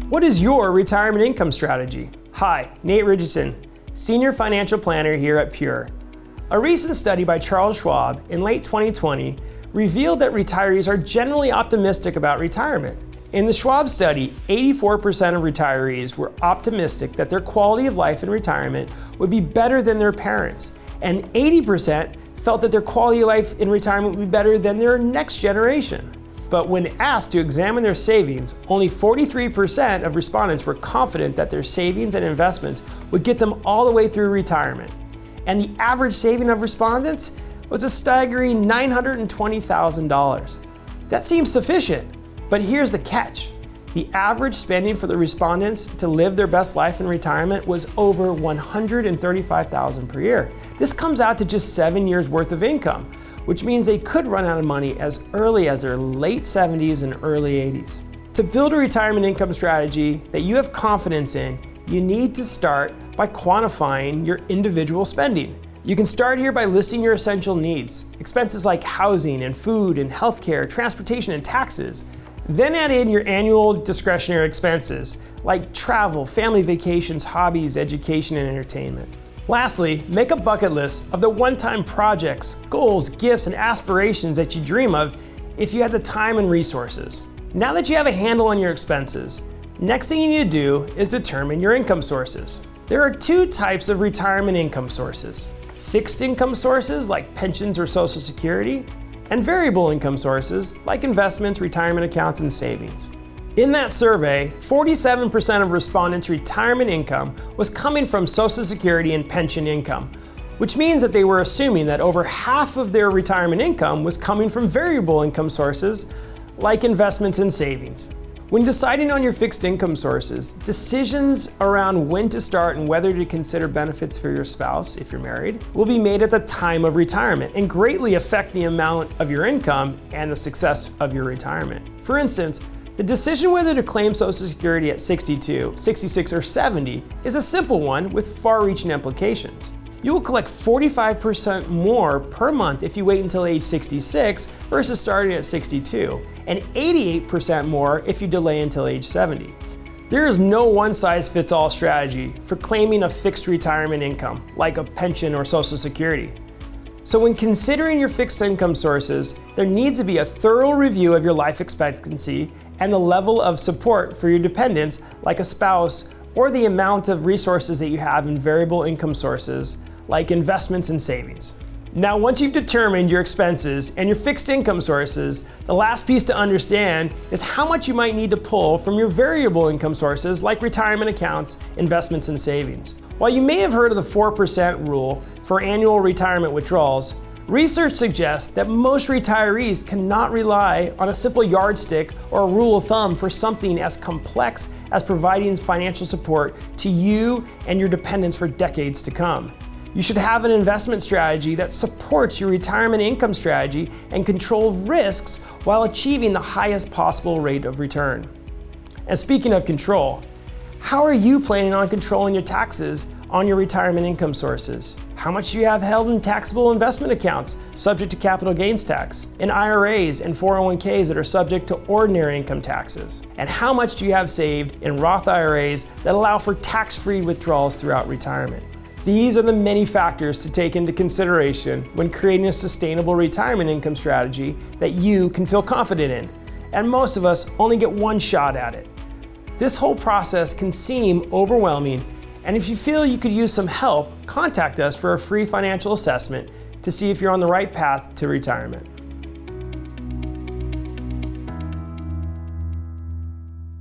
What is your retirement income strategy? Hi, Nate Ritchison, Senior Financial Planner here at Pure. A recent study by Charles Schwab in late 2020 revealed that retirees are generally optimistic about retirement. In the Schwab study, 84% of retirees were optimistic that their quality of life in retirement would be better than their parents, and 80% felt that their quality of life in retirement would be better than their next generation. But when asked to examine their savings, only 43% of respondents were confident that their savings and investments would get them all the way through retirement. And the average saving of respondents was a staggering $920,000. That seems sufficient, but here's the catch. The average spending for the respondents to live their best life in retirement was over $135,000 per year. This comes out to just 7 years worth of income, which means they could run out of money as early as their late 70s and early 80s. To build a retirement income strategy that you have confidence in, you need to start by quantifying your individual spending. You can start here by listing your essential needs, expenses like housing and food and healthcare, transportation and taxes. Then add in your annual discretionary expenses like travel, family vacations, hobbies, education, and entertainment. Lastly, make a bucket list of the one-time projects, goals, gifts, and aspirations that you dream of if you had the time and resources. Now that you have a handle on your expenses, next thing you need to do is determine your income sources. There are two types of retirement income sources: fixed income sources like pensions or Social Security, and variable income sources like investments, retirement accounts, and savings. In that survey, 47% of respondents' retirement income was coming from Social Security and pension income, which means that they were assuming that over half of their retirement income was coming from variable income sources like investments and savings. When deciding on your fixed income sources, decisions around when to start and whether to consider benefits for your spouse, if you're married, will be made at the time of retirement and greatly affect the amount of your income and the success of your retirement. For instance, the decision whether to claim Social Security at 62, 66, or 70 is a simple one with far-reaching implications. You will collect 45% more per month if you wait until age 66 versus starting at 62, and 88% more if you delay until age 70. There is no one-size-fits-all strategy for claiming a fixed retirement income, like a pension or Social Security. So when considering your fixed income sources, there needs to be a thorough review of your life expectancy and the level of support for your dependents, like a spouse, or the amount of resources that you have in variable income sources, like investments and savings. Now, once you've determined your expenses and your fixed income sources, the last piece to understand is how much you might need to pull from your variable income sources, like retirement accounts, investments, and savings. While you may have heard of the 4% rule for annual retirement withdrawals, research suggests that most retirees cannot rely on a simple yardstick or a rule of thumb for something as complex as providing financial support to you and your dependents for decades to come. You should have an investment strategy that supports your retirement income strategy and controls risks while achieving the highest possible rate of return. And speaking of control, how are you planning on controlling your taxes on your retirement income sources? How much do you have held in taxable investment accounts subject to capital gains tax, in IRAs and 401ks that are subject to ordinary income taxes? And how much do you have saved in Roth IRAs that allow for tax-free withdrawals throughout retirement? These are the many factors to take into consideration when creating a sustainable retirement income strategy that you can feel confident in. And most of us only get one shot at it. This whole process can seem overwhelming, and if you feel you could use some help, contact us for a free financial assessment to see if you're on the right path to retirement.